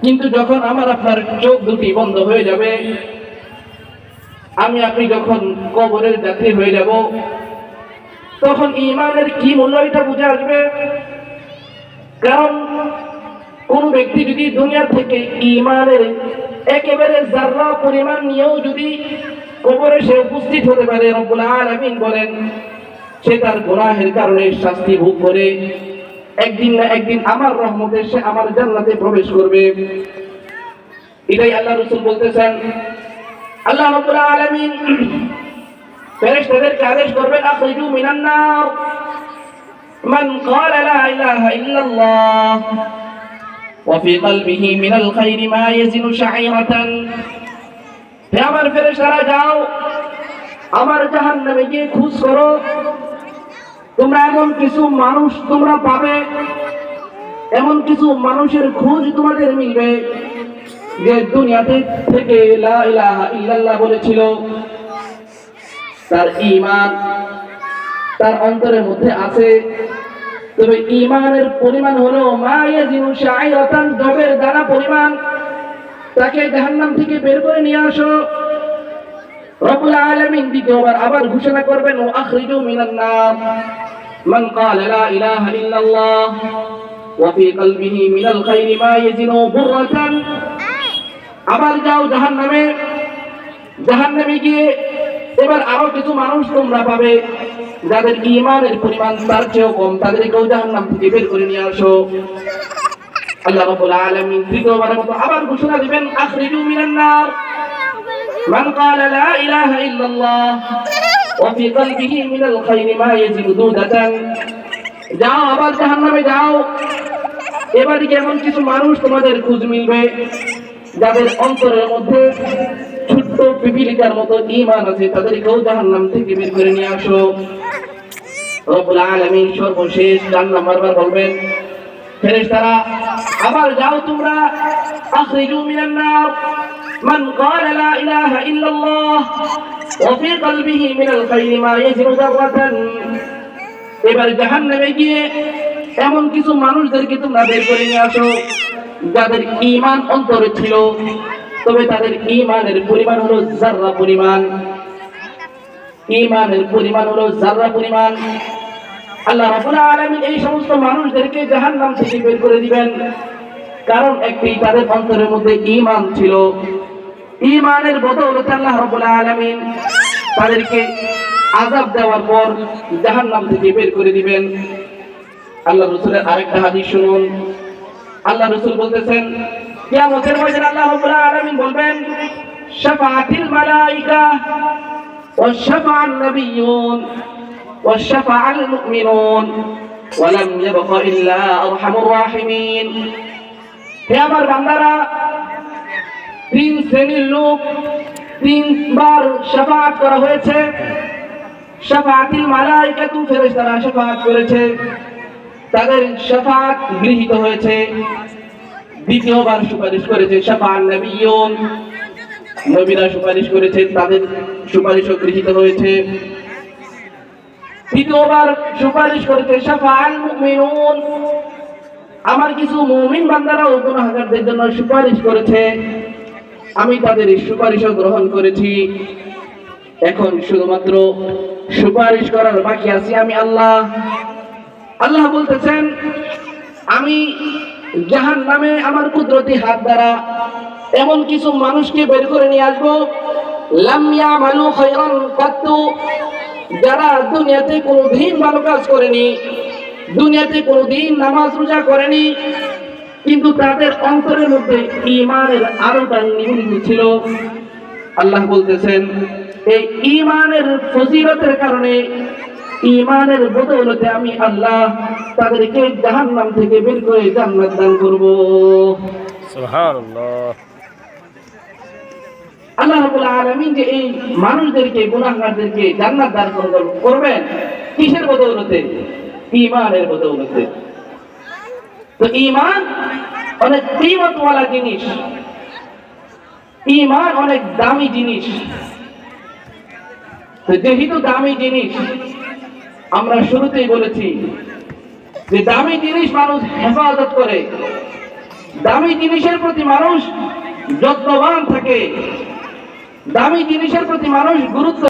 কিন্তু যখন আমার আপনার চোখ দুটি বন্ধ হয়ে যাবে, আমি আপনি যখন কবরের যাত্রী হয়ে যাব, তখন ঈমানের কি মূল্য এটা বুঝে আসবে। কারণ কোন ব্যক্তি যদি দুনিয়া থেকে ঈমানের একেবারে যাররা পরিমাণ নিয়েও যদি কবরে সে উপস্থিত হতে পারে, রব্বুল আলামিন বলেন সে তার গুনাহের কারণে শাস্তি ভোগ করে একদিন না একদিন আমার রহমতে সে আমার জান্নাতে প্রবেশ করবে। এটাই আল্লাহ রাসূল বলতেছেন। আল্লাহ রাব্বুল আলামিন ফেরেশতাদেরকে আদেশ করবেন, আখরিজু মিনান নার মান ক্বালা লা ইলাহা ইল্লাল্লাহ ওয়া ফি কলবিহি মিনাল খায়রি মা ইয়াজিনু শাঈরাতান। হে আমার ফেরেশতারা, যাও আমার জাহান্নামে গিয়ে খোঁজ করো। তোমরা এমন কিছু মানুষ তোমরা পাবে, এমন কিছু মানুষের খোঁজ তোমাদের মিলবে যে দুনিয়াতে থেকে লা ইলাহা ইল্লাল্লাহ বলেছিল, তার ঈমান তার অন্তরের মধ্যে আছে, তবে ঈমানের পরিমাণ হলো মা ইয়াজিনু শাঈরাতান, জবের দানা পরিমাণ। তাকে জাহান্নাম থেকে বের করে নিয়ে আসো। রব্বুল আলামিন দ্বিতীয়বার আবার ঘোষণা করবেন, ওয়া আখরিজু মিনান নার মান ক্বালা লা ইলাহা ইল্লাল্লাহ ওয়া ফি কলবিহি মিনাল খায়রি মা ইয়াজিনু বুররাতান। আবার যাও জাহান্নামে, জাহান্নামে গিয়ে এবার আরো কিছু মানুষ তোমরা পাবে যাদের ঈমানের পরিমাণ তার চেয়েও কম, তাদেরকেও জাহান্নাম থেকে বের করে নিয়ে আসো। আল্লাহ রাব্বুল আলামিন তৃতীয়বারের মতো আবার ঘোষণা দিবেন, আখরিজু মিনান নার মান ক্বালা লা ইলাহা ইল্লাল্লাহ ওয়া ফি কলবিহি মিনাল খায়রি মা ইয়াজিনু দুদাতান। যাও আবার জাহান্নামে যাও, এবার কেমন কিছু মানুষ তোমাদের খোঁজ মিলবে যাদের অন্তরের মধ্যে ছোট্ট পিপিলিকার মতো ঈমান আছে, তাদেরকেও জাহান্নাম থেকে বের করে নিয়ে আসো। রব্বুল আলামিন সর্বশেষ 4 নাম্বার বার বলবেন, ফেরেশতারা আবার যাও তোমরা, আখরিজু মিনান নার মান ক্বালা লা ইলাহা ইল্লাল্লাহ ওয়া ফি কলবিহি মিনাল খায়রি মা ইয়াজিনু যাররাতান। এবার জাহান্নামে গিয়ে এমন কিছু মানুষদেরকে তোমরা বের করে নিয়ে আসো যাদের ঈমান অন্তরে ছিল, তবে তাদের ঈমানের পরিমাণ হলো যাররা পরিমাণ। ঈমানের পরিমাণ হলো যাররা পরিমাণ। আল্লাহ রাব্বুল আলামিন এই সমস্ত মানুষদেরকে জাহান্নাম থেকে বের করে দিবেন, কারণ একটি তাদের অন্তরের মধ্যে ঈমান ছিল। ঈমানের বদৌলতে আল্লাহ রাব্বুল আলামিন তাদেরকে আযাব দেওয়ার পর জাহান্নাম থেকে বের করে দিবেন। আল্লাহ রাসূলের আরেকটা হাদিস শুনুন। আল্লাহ রাসূল বলতেছেন, কিয়ামতের ময়দানে আল্লাহ রাব্বুল আলামিন বলবেন, শাফাআতিল মালায়েকা ওয়া শাফাআন নাবিয়্যুন ওয়া শাফাআল মুমিনুন ওয়া লাম ইয়াবকা ইল্লা আরহামুর রাহিমিন। হে আমার বান্দারা, 3 শ্রেণীর লোক 3বার শাফাআত করা হয়েছে। শাফাআতিল মালায়েকাতু, ফেরেশতারা শাফাআত করেছে, তাদের শাফাআত গৃহীত হয়েছে। দ্বিতীয়বার সুপারিশ করেছে শাফাআন নাবিয়্যুন, নবীরা সুপারিশ করেছে, তাদের সুপারিশও গৃহীত হয়েছে। তৃতীয়বার সুপারিশ করেছে শাফাআল মুমিনুন, আমার কিছু মুমিন বান্দারাও গুনাহগারদের জন্য সুপারিশ করেছে, আমি তাদের সুপারিশও গ্রহণ করেছি। এখন শুধুমাত্র সুপারিশ করার বাকি আছি আমি আল্লাহ। আল্লাহ বলতেছেন, আমি জাহান্নামে আমার কুদরতি হাত দ্বারা এমন কিছু মানুষকে বের করে নিয়ে আসবো, লাম ইয়ামালু খায়রান কাত্তু, যারা দুনিয়াতে কোনোদিন ভালো কাজ করেনি, দুনিয়াতে কোনোদিন নামাজ রোজা করেনি, কিন্তু তাদের অন্তরের মধ্যে ঈমানের আলোটা নিভৃত ছিল। আল্লাহ বলতেছেন, এই ঈমানের ফজিলতের কারণে, ঈমানের বদৌলতে আমি আল্লাহ তাদেরকে জাহান্নাম থেকে বের করে জান্নাত দান করব। সুবহানাল্লাহ। আল্লাহ রাব্বুল আলামিন যে এই মানুষদেরকে, গুনাহগারদেরকে জান্নাত দান করবেন, কিসের বদৌলতে? ঈমানের বদৌলতে। তো ঈমান অনেক কিমতওয়ালা জিনিস, ঈমান অনেক দামি জিনিস। তো যেহেতু দামি জিনিস, আমরা শুরুতেই বলেছি যে দামি জিনিস মানুষ হেফাজত করে, দামি জিনিসের প্রতি মানুষ যত্নবান থাকে, দামি জিনিসের প্রতি মানুষ গুরুত্ব